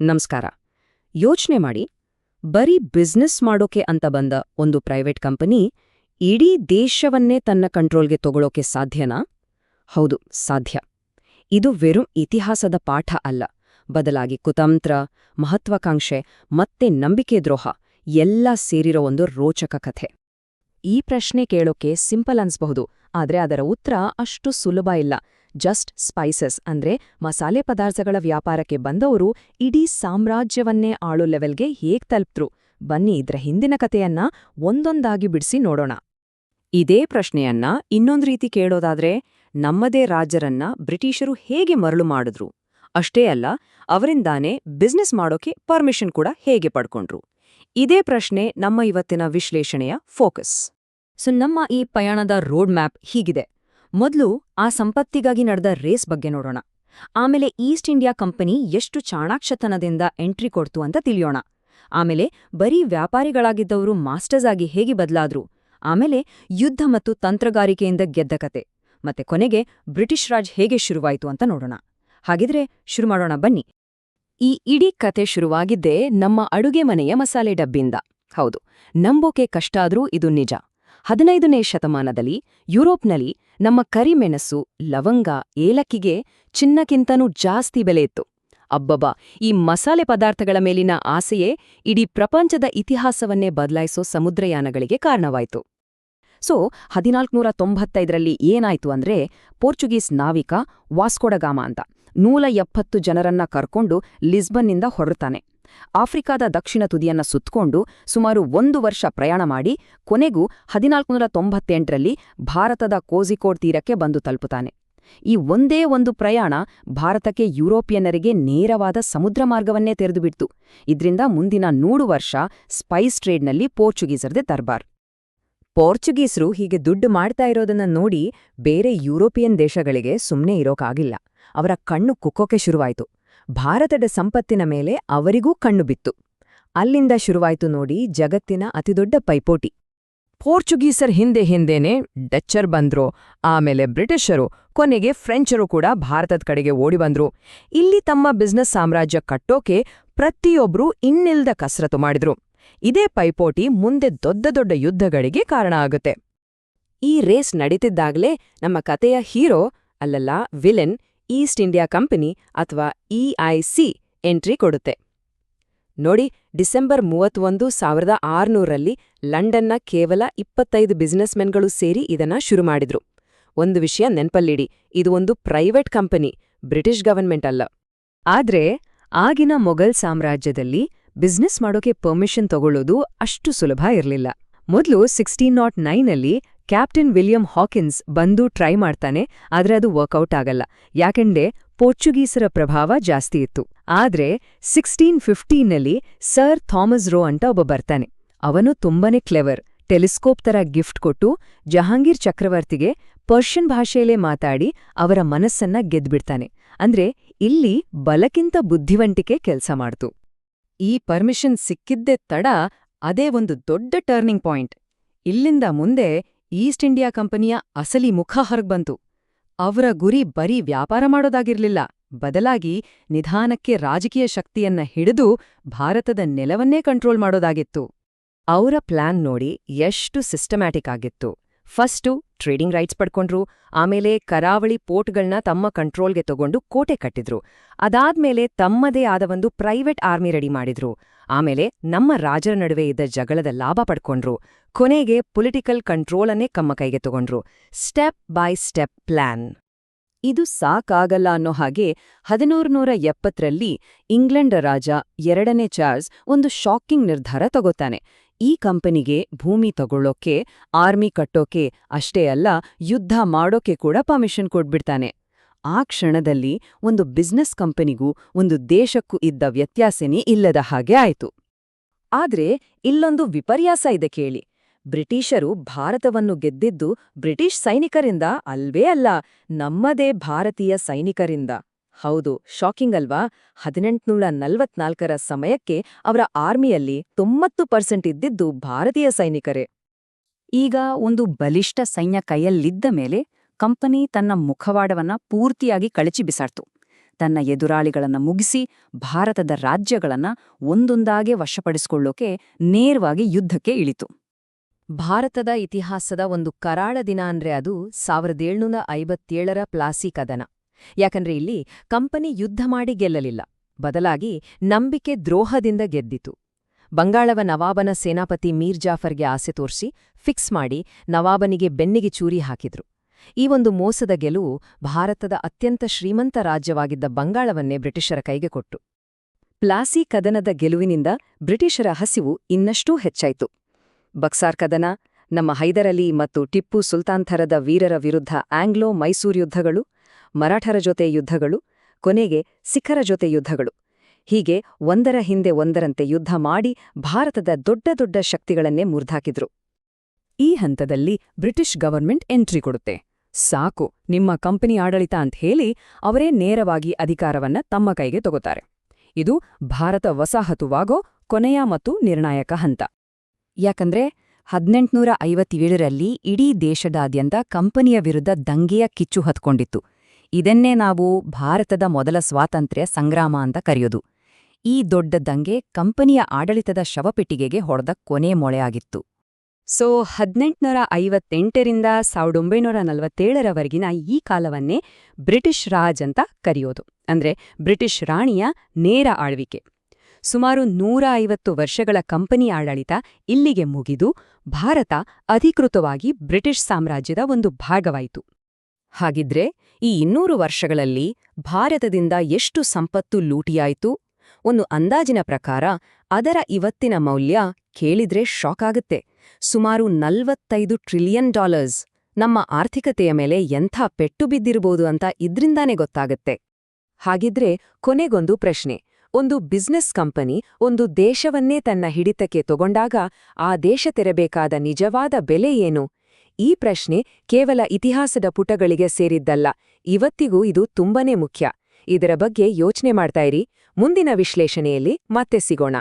ನಮಸ್ಕಾರ. ಯೋಚ್ನೆ ಮಾಡಿ, ಬರೀ ಬಿಸ್ನೆಸ್ ಮಾಡೋಕೆ ಅಂತ ಬಂದ ಒಂದು ಪ್ರೈವೇಟ್ ಕಂಪನಿ ಇಡೀ ದೇಶವನ್ನೇ ತನ್ನ ಕಂಟ್ರೋಲ್ಗೆ ತಗೊಳ್ಳೋಕೆ ಸಾಧ್ಯನಾ? ಹೌದು, ಸಾಧ್ಯ. ಇದು ವೆறுಂ ಇತಿಹಾಸದ ಪಾಠ ಅಲ್ಲ, ಬದಲಾಗಿ ಕುತಂತ್ರ, ಮಹತ್ವಾಕಾಂಕ್ಷೆ ಮತ್ತೆ ನಂಬಿಕೆ ದ್ರೋಹ ಎಲ್ಲ ಸೇರಿರೋ ಒಂದು ರೋಚಕ ಕಥೆ. ಈ ಪ್ರಶ್ನೆ ಕೇಳೋಕೆ ಸಿಂಪಲ್ ಅನ್ಸ್ಬಹುದು, ಆದ್ರೆ ಅದರ ಉತ್ತರ ಅಷ್ಟು ಸುಲಭ ಇಲ್ಲ. ಜಸ್ಟ್ ಸ್ಪೈಸಸ್ ಅಂದ್ರೆ ಮಸಾಲೆ ಪದಾರ್ಥಗಳ ವ್ಯಾಪಾರಕ್ಕೆ ಬಂದವರು ಇಡೀ ಸಾಮ್ರಾಜ್ಯವನ್ನೇ ಆಳೋ ಲೆವೆಲ್ಗೆ ಹೇಗ್ ತಲುಪ್ತ್ರು? ಬನ್ನಿ ಇದ್ರ ಹಿಂದಿನ ಕಥೆಯನ್ನ ಒಂದೊಂದಾಗಿ ಬಿಡಿಸಿ ನೋಡೋಣ. ಇದೇ ಪ್ರಶ್ನೆಯನ್ನ ಇನ್ನೊಂದು ರೀತಿ ಕೇಳೋದಾದ್ರೆ, ನಮ್ಮದೇ ರಾಜರನ್ನ ಬ್ರಿಟಿಷರು ಹೇಗೆ ಮರಳು ಮಾಡಿದ್ರು? ಅಷ್ಟೇ ಅಲ್ಲ, ಅವರಿಂದಾನೇ ಬಿಸ್ನೆಸ್ ಮಾಡೋಕೆ ಪರ್ಮಿಷನ್ ಕೂಡ ಹೇಗೆ ಪಡ್ಕೊಂಡ್ರು? ಇದೇ ಪ್ರಶ್ನೆ ನಮ್ಮ ಇವತ್ತಿನ ವಿಶ್ಲೇಷಣೆಯ ಫೋಕಸ್. ನಮ್ಮ ಈ ಪಯಣದ ರೋಡ್ ಮ್ಯಾಪ್ ಹೀಗಿದೆ. ಮೊದಲು ಆ ಸಂಪತ್ತಿಗಾಗಿ ನಡೆದ ರೇಸ್ ಬಗ್ಗೆ ನೋಡೋಣ. ಆಮೇಲೆ ಈಸ್ಟ್ ಇಂಡಿಯಾ ಕಂಪನಿ ಎಷ್ಟು ಚಾಣಾಕ್ಷತನದಿಂದ ಎಂಟ್ರಿ ಕೊಡ್ತು ಅಂತ ತಿಳಿಯೋಣ. ಆಮೇಲೆ ಬರೀ ವ್ಯಾಪಾರಿಗಳಾಗಿದ್ದವರು ಮಾಸ್ಟರ್ಸ್ ಆಗಿ ಹೇಗೆ ಬದಲಾದ್ರು? ಆಮೇಲೆ ಯುದ್ಧ ಮತ್ತು ತಂತ್ರಗಾರಿಕೆಯಿಂದ ಗೆದ್ದ ಕತೆ. ಮತ್ತೆ ಕೊನೆಗೆ ಬ್ರಿಟಿಷ್ ರಾಜ್ ಹೇಗೆ ಶುರುವಾಯಿತು ಅಂತ ನೋಡೋಣ. ಹಾಗಿದ್ರೆ ಶುರು ಮಾಡೋಣ ಬನ್ನಿ. ಈ ಇಡೀ ಕತೆ ಶುರುವಾಗಿದ್ದೇ ನಮ್ಮ ಅಡುಗೆ ಮನೆಯ ಮಸಾಲೆ ಡಬ್ಬಿಂದ. ಹೌದು, ನಂಬೋಕೆ ಕಷ್ಟ ಆದ್ರೂ ಇದು ನಿಜ. 15ನೇ ಶತಮಾನದಲ್ಲಿ ಯುರೋಪ್ನಲ್ಲಿ ನಮ್ಮ ಕರಿಮೆಣಸು, ಲವಂಗ, ಏಲಕ್ಕಿಗೆ ಚಿನ್ನಕ್ಕಿಂತನೂ ಜಾಸ್ತಿ ಬೆಲೆ ಇತ್ತು. ಅಬ್ಬಬ್ಬಾ, ಈ ಮಸಾಲೆ ಪದಾರ್ಥಗಳ ಮೇಲಿನ ಆಸೆಯೇ ಇಡೀ ಪ್ರಪಂಚದ ಇತಿಹಾಸವನ್ನೇ ಬದಲಾಯಿಸೋ ಸಮುದ್ರಯಾನಗಳಿಗೆ ಕಾರಣವಾಯಿತು. 1495ರಲ್ಲಿ ಏನಾಯ್ತು ಅಂದ್ರೆ, ಪೋರ್ಚುಗೀಸ್ ನಾವಿಕ ವಾಸ್ಕೋಡಗಾಮ ಅಂತ 170 ಜನರನ್ನ ಕರ್ಕೊಂಡು ಲಿಸ್ಬನ್ನಿಂದ ಹೊರಡ್ತಾನೆ. ಆಫ್ರಿಕಾದ ದಕ್ಷಿಣ ತುದಿಯನ್ನ ಸುತ್ಕೊಂಡು ಸುಮಾರು 1 ವರ್ಷ ಪ್ರಯಾಣ ಮಾಡಿ ಕೊನೆಗೂ 1498ರಲ್ಲಿ ಭಾರತದ ಕೋಝಿಕೋಡ್ ತೀರಕ್ಕೆ ಬಂದು ತಲುಪುತ್ತಾನೆ. ಈ ಒಂದೇ ಒಂದು ಪ್ರಯಾಣ ಭಾರತಕ್ಕೆ ಯುರೋಪಿಯನ್ನರಿಗೆ ನೇರವಾದ ಸಮುದ್ರ ಮಾರ್ಗವನ್ನೇ ತೆರೆದುಬಿಡ್ತು. ಇದ್ರಿಂದ ಮುಂದಿನ 100 ವರ್ಷ ಸ್ಪೈಸ್ ಟ್ರೇಡ್ನಲ್ಲಿ ಪೋರ್ಚುಗೀಸರದೇ ದರ್ಬಾರ್. ಪೋರ್ಚುಗೀಸರು ಹೀಗೆ ದುಡ್ಡು ಮಾಡ್ತಾ ಇರೋದನ್ನ ನೋಡಿ ಬೇರೆ ಯುರೋಪಿಯನ್ ದೇಶಗಳಿಗೆ ಸುಮ್ಮನೆ ಇರೋಕಾಗಿಲ್ಲ. ಅವರ ಕಣ್ಣು ಕುಕ್ಕೋಕೆ ಶುರುವಾಯಿತು. ಭಾರತದ ಸಂಪತ್ತಿನ ಮೇಲೆ ಅವರಿಗೂ ಕಣ್ಣು ಬಿತ್ತು. ಅಲ್ಲಿಂದ ಶುರುವಾಯ್ತು ನೋಡಿ ಜಗತ್ತಿನ ಅತಿದೊಡ್ಡ ಪೈಪೋಟಿ. ಪೋರ್ಚುಗೀಸರ್ ಹಿಂದೆನೇ ಡಚ್ಚರ್ ಬಂದ್ರು, ಆಮೇಲೆ ಬ್ರಿಟಿಷರು, ಕೊನೆಗೆ ಫ್ರೆಂಚರು ಕೂಡ ಭಾರತದ ಕಡೆಗೆ ಓಡಿ ಬಂದ್ರು. ಇಲ್ಲಿ ತಮ್ಮ ಬಿಸ್ನೆಸ್ ಸಾಮ್ರಾಜ್ಯ ಕಟ್ಟೋಕೆ ಪ್ರತಿಯೊಬ್ರೂ ಇನ್ನಿಲ್ದ ಕಸರತ್ತು ಮಾಡಿದ್ರು. ಇದೇ ಪೈಪೋಟಿ ಮುಂದೆ ದೊಡ್ಡ ದೊಡ್ಡ ಯುದ್ಧಗಳಿಗೆ ಕಾರಣ ಆಗುತ್ತೆ. ಈ ರೇಸ್ ನಡೀತಿದ್ದಾಗ್ಲೇ ನಮ್ಮ ಕತೆಯ ಹೀರೋ, ಅಲ್ಲಲ್ಲ ವಿಲೆನ್, ಈಸ್ಟ್ ಇಂಡಿಯಾ ಕಂಪನಿ ಅಥವಾ EIC ಎಂಟ್ರಿ ಕೊಡುತ್ತೆ. ನೋಡಿ, ಡಿಸೆಂಬರ್ 31, 1600ರಲ್ಲಿ ಲಂಡನ್ನ ಕೇವಲ 25 ಬಿಸ್ನೆಸ್ಮೆನ್ಗಳು ಸೇರಿ ಇದನ್ನ ಶುರು ಮಾಡಿದ್ರು. ಒಂದು ವಿಷಯ ನೆನ್ಪಲ್ಲಿಡಿ, ಇದು ಒಂದು ಪ್ರೈವೇಟ್ ಕಂಪನಿ, ಬ್ರಿಟಿಷ್ ಗವರ್ಮೆಂಟ್ ಅಲ್ಲ. ಆದ್ರೆ ಆಗಿನ ಮೊಘಲ್ ಸಾಮ್ರಾಜ್ಯದಲ್ಲಿ ಬಿಸ್ನೆಸ್ ಮಾಡೋಕೆ ಪರ್ಮಿಷನ್ ತಗೊಳ್ಳೋದು ಅಷ್ಟು ಸುಲಭ ಇರಲಿಲ್ಲ. ಮೊದಲು 1609ನಲ್ಲಿ ಕ್ಯಾಪ್ಟನ್ ವಿಲಿಯಂ ಹಾಕಿನ್ಸ್ ಬಂದು ಟ್ರೈ ಮಾಡ್ತಾನೆ, ಆದ್ರೆ ಅದು ವರ್ಕೌಟ್ ಆಗಲ್ಲ. ಯಾಕೆಂದ್ರೆ ಪೋರ್ಚುಗೀಸರ ಪ್ರಭಾವ ಜಾಸ್ತಿ ಇತ್ತು. ಆದ್ರೆ 1615ನಲ್ಲಿ ಸರ್ ಥಾಮಸ್ ರೋ ಅಂತ ಒಬ್ಬ ಬರ್ತಾನೆ. ಅವನು ತುಂಬಾನೇ ಕ್ಲೆವರ್. ಟೆಲಿಸ್ಕೋಪ್ ತರ ಗಿಫ್ಟ್ ಕೊಟ್ಟು ಜಹಾಂಗೀರ್ ಚಕ್ರವರ್ತಿಗೆ ಪರ್ಷಿಯನ್ ಭಾಷೆಯಲ್ಲೇ ಮಾತಾಡಿ ಅವರ ಮನಸ್ಸನ್ನ ಗೆದ್ಬಿಡ್ತಾನೆ. ಅಂದ್ರೆ ಇಲ್ಲಿ ಬಲಕ್ಕಿಂತ ಬುದ್ಧಿವಂತಿಕೆ ಕೆಲ್ಸ ಮಾಡ್ತು. ಈ ಪರ್ಮಿಷನ್ ಸಿಕ್ಕಿದ್ದೇ ತಡ, ಅದೇ ಒಂದು ದೊಡ್ಡ ಟರ್ನಿಂಗ್ ಪಾಯಿಂಟ್. ಇಲ್ಲಿಂದ ಮುಂದೆ ಈಸ್ಟ್ ಇಂಡಿಯಾ ಕಂಪನಿಯ ಅಸಲಿ ಮುಖ ಹೊರಗ್ಬಂತು. ಅವರ ಗುರಿ ಬರೀ ವ್ಯಾಪಾರ ಮಾಡೋದಾಗಿರ್ಲಿಲ್ಲ, ಬದಲಾಗಿ ನಿಧಾನಕ್ಕೆ ರಾಜಕೀಯ ಶಕ್ತಿಯನ್ನ ಹಿಡಿದು ಭಾರತದ ನೆಲವನ್ನೇ ಕಂಟ್ರೋಲ್ ಮಾಡೋದಾಗಿತ್ತು. ಅವರ ಪ್ಲಾನ್ ನೋಡಿ ಎಷ್ಟು ಸಿಸ್ಟಮ್ಯಾಟಿಕ್ ಆಗಿತ್ತು. ಫಸ್ಟು ಟ್ರೇಡಿಂಗ್ ರೈಟ್ಸ್ ಪಡ್ಕೊಂಡ್ರು, ಆಮೇಲೆ ಕರಾವಳಿ ಪೋರ್ಟ್ಗಳನ್ನ ತಮ್ಮ ಕಂಟ್ರೋಲ್ಗೆ ತಗೊಂಡು ಕೋಟೆ ಕಟ್ಟಿದ್ರು. ಅದಾದ್ಮೇಲೆ ತಮ್ಮದೇ ಆದ ಒಂದು ಪ್ರೈವೇಟ್ ಆರ್ಮಿ ರೆಡಿ ಮಾಡಿದ್ರು. ಆಮೇಲೆ ನಮ್ಮ ರಾಜರ ನಡುವೆ ಇದ್ದ ಜಗಳದ ಲಾಭ ಪಡ್ಕೊಂಡ್ರು. ಕೊನೆಗೆ ಪೊಲಿಟಿಕಲ್ ಕಂಟ್ರೋಲನ್ನೇ ಕಮ್ಮ ಕೈಗೆ ತಗೊಂಡ್ರು. Step by step plan. ಇದು ಸಾಕಾಗಲ್ಲ ಅನ್ನೋ ಹಾಗೆ 1470ರಲ್ಲಿ ಇಂಗ್ಲೆಂಡ್ ರಾಜ 2ನೇ ಚಾರ್ಲ್ಸ್ ಒಂದು ಶಾಕಿಂಗ್ ನಿರ್ಧಾರ ತಗೋತಾನೆ. ಈ ಕಂಪನಿಗೆ ಭೂಮಿ ತಗೊಳ್ಳೋಕೆ, ಆರ್ಮಿ ಕಟ್ಟೋಕೆ ಅಷ್ಟೇ ಅಲ್ಲ, ಯುದ್ಧ ಮಾಡೋಕೆ ಕೂಡ ಪರ್ಮಿಷನ್ ಕೊಟ್ಬಿಡ್ತಾನೆ. ಆ ಕ್ಷಣದಲ್ಲಿ ಒಂದು ಬಿಸ್ನೆಸ್ ಕಂಪನಿಗೂ ಒಂದು ದೇಶಕ್ಕೂ ಇದ್ದ ವ್ಯತ್ಯಾಸನೇ ಇಲ್ಲದ ಹಾಗೆ ಆಯ್ತು. ಆದ್ರೆ ಇಲ್ಲೊಂದು ವಿಪರ್ಯಾಸ ಇದೆ ಕೇಳಿ. ಬ್ರಿಟಿಷರು ಭಾರತವನ್ನು ಗೆದ್ದಿದ್ದು ಬ್ರಿಟಿಷ್ ಸೈನಿಕರಿಂದ ಅಲ್ವೇ ಅಲ್ಲ, ನಮ್ಮದೇ ಭಾರತೀಯ ಸೈನಿಕರಿಂದ. ಹೌದು, ಶಾಕಿಂಗ್ ಅಲ್ವಾ? 1844ರ ಸಮಯಕ್ಕೆ ಅವರ ಆರ್ಮಿಯಲ್ಲಿ 90% ಇದ್ದಿದ್ದು ಭಾರತೀಯ ಸೈನಿಕರೇ. ಈಗ ಒಂದು ಬಲಿಷ್ಠ ಸೈನ್ಯ ಕೈಯಲ್ಲಿದ್ದ ಮೇಲೆ ಕಂಪನಿ ತನ್ನ ಮುಖವಾಡವನ್ನ ಪೂರ್ತಿಯಾಗಿ ಕಳಚಿ ಬಿಸಾಡ್ತು. ತನ್ನ ಎದುರಾಳಿಗಳನ್ನ ಮುಗಿಸಿ ಭಾರತದ ರಾಜ್ಯಗಳನ್ನ ಒಂದೊಂದಾಗೆ ವಶಪಡಿಸಿಕೊಳ್ಳೋಕೆ ನೇರವಾಗಿ ಯುದ್ಧಕ್ಕೆ ಇಳಿತು. ಭಾರತದ ಇತಿಹಾಸದ ಒಂದು ಕರಾಳ ದಿನ ಅಂದ್ರೆ ಅದು 1757ರ ಪ್ಲಾಸಿ ಕದನ. ಯಾಕಂದ್ರೆ ಇಲ್ಲಿ ಕಂಪನಿ ಯುದ್ಧ ಮಾಡಿ ಗೆಲ್ಲಲಿಲ್ಲ, ಬದಲಾಗಿ ನಂಬಿಕೆ ದ್ರೋಹದಿಂದ ಗೆದ್ದಿತು. ಬಂಗಾಳವ ನವಾಬನ ಸೇನಾಪತಿ ಮೀರ್ ಜಾಫರ್ಗೆ ಆಸೆ ತೋರಿಸಿ ಫಿಕ್ಸ್ ಮಾಡಿ ನವಾಬನಿಗೆ ಬೆನ್ನಿಗೆ ಚೂರಿ ಹಾಕಿದ್ರು. ಈ ಒಂದು ಮೋಸದ ಗೆಲುವು ಭಾರತದ ಅತ್ಯಂತ ಶ್ರೀಮಂತ ರಾಜ್ಯವಾಗಿದ್ದ ಬಂಗಾಳವನ್ನೇ ಬ್ರಿಟಿಷರ ಕೈಗೆ ಕೊಟ್ಟು. ಪ್ಲಾಸಿ ಕದನದ ಗೆಲುವಿನಿಂದ ಬ್ರಿಟಿಷರ ಹಸಿವು ಇನ್ನಷ್ಟೂ ಹೆಚ್ಚಾಯಿತು. ಬಕ್ಸಾರ್ ಕದನ, ನಮ್ಮ ಹೈದರಲಿ ಮತ್ತು ಟಿಪ್ಪು ಸುಲ್ತಾನ್ ಥರದ ವೀರರ ವಿರುದ್ಧ ಆಂಗ್ಲೋ ಮೈಸೂರು ಯುದ್ಧಗಳು, ಮರಾಠರ ಜೊತೆ ಯುದ್ಧಗಳು, ಕೊನೆಗೆ ಸಿಖ್ಖರ ಜೊತೆ ಯುದ್ಧಗಳು, ಹೀಗೆ ಒಂದರ ಹಿಂದೆ ಒಂದರಂತೆ ಯುದ್ಧ ಮಾಡಿ ಭಾರತದ ದೊಡ್ಡ ದೊಡ್ಡ ಶಕ್ತಿಗಳನ್ನೇ ಮುರಿದಾಕಿದ್ರು. ಈ ಹಂತದಲ್ಲಿ ಬ್ರಿಟಿಷ್ ಗವರ್ಮೆಂಟ್ ಎಂಟ್ರಿ ಕೊಡುತ್ತೆ. ಸಾಕು, ನಿಮ್ಮ ಕಂಪನಿ ಆಡಳಿತ ಅಂತ ಹೇಳಿ ಅವರೇ ನೇರವಾಗಿ ಅಧಿಕಾರವನ್ನ ತಮ್ಮ ಕೈಗೆ ತಗೋತಾರೆ. ಇದು ಭಾರತ ವಸಾಹತುವಾಗೋ ಕೊನೆಯ ಮತ್ತು ನಿರ್ಣಾಯಕ ಹಂತ. ಯಾಕಂದ್ರೆ 1857ರಲ್ಲಿ ಇಡೀ ದೇಶದಾದ್ಯಂತ ಕಂಪನಿಯ ವಿರುದ್ಧ ದಂಗೆಯ ಕಿಚ್ಚು ಹತ್ಕೊಂಡಿತ್ತು. ಇದನ್ನೇ ನಾವು ಭಾರತದ ಮೊದಲ ಸ್ವಾತಂತ್ರ್ಯ ಸಂಗ್ರಾಮ ಅಂತ ಕರೆಯೋದು. ಈ ದೊಡ್ಡ ದಂಗೆ ಕಂಪನಿಯ ಆಡಳಿತದ ಶವಪೆಟ್ಟಿಗೆಗೆ ಹೊಡೆದ ಕೊನೆ ಮೊಳೆಯಾಗಿತ್ತು. 1858ರಿಂದ 1947ರವರೆಗಿನ ಈ ಕಾಲವನ್ನೇ ಬ್ರಿಟಿಷ್ ರಾಜ್ ಅಂತ ಕರೆಯೋದು. ಅಂದ್ರೆ ಬ್ರಿಟಿಷ್ ರಾಣಿಯ ನೇರ ಆಳ್ವಿಕೆ. ಸುಮಾರು 150 ವರ್ಷಗಳ ಕಂಪನಿ ಆಡಳಿತ ಇಲ್ಲಿಗೆ ಮುಗಿದು ಭಾರತ ಅಧಿಕೃತವಾಗಿ ಬ್ರಿಟಿಷ್ ಸಾಮ್ರಾಜ್ಯದ ಒಂದು ಭಾಗವಾಯಿತು. ಹಾಗಿದ್ರೆ ಈ 200 ವರ್ಷಗಳಲ್ಲಿ ಭಾರತದಿಂದ ಎಷ್ಟು ಸಂಪತ್ತು ಲೂಟಿಯಾಯಿತು? ಒಂದು ಅಂದಾಜಿನ ಪ್ರಕಾರ ಅದರ ಇವತ್ತಿನ ಮೌಲ್ಯ ಕೇಳಿದ್ರೆ ಶಾಕ್ ಆಗುತ್ತೆ. ಸುಮಾರು $45 ಟ್ರಿಲಿಯನ್. ನಮ್ಮ ಆರ್ಥಿಕತೆಯ ಮೇಲೆ ಎಂಥ ಪೆಟ್ಟು ಬಿದ್ದಿರಬಹುದು ಅಂತ ಇದ್ರಿಂದಾನೇ ಗೊತ್ತಾಗತ್ತೆ. ಹಾಗಿದ್ರೆ ಕೊನೆಗೊಂದು ಪ್ರಶ್ನೆ. ಒಂದು ಬಿಸ್ನೆಸ್ ಕಂಪನಿ ಒಂದು ದೇಶವನ್ನೇ ತನ್ನ ಹಿಡಿತಕ್ಕೆ ತಗೊಂಡಾಗ ಆ ದೇಶ ತೆರಬೇಕಾದ ನಿಜವಾದ ಬೆಲೆ ಏನು? ಈ ಪ್ರಶ್ನೆ ಕೇವಲ ಇತಿಹಾಸದ ಪುಟಗಳಿಗೆ ಸೇರಿದ್ದಲ್ಲ, ಇವತ್ತಿಗೂ ಇದು ತುಂಬನೇ ಮುಖ್ಯ. ಇದರ ಬಗ್ಗೆ ಯೋಚನೆ ಮಾಡ್ತಾ ಇರಿ. ಮುಂದಿನ ವಿಶ್ಲೇಷಣೆಯಲ್ಲಿ ಮತ್ತೆ ಸಿಗೋಣ.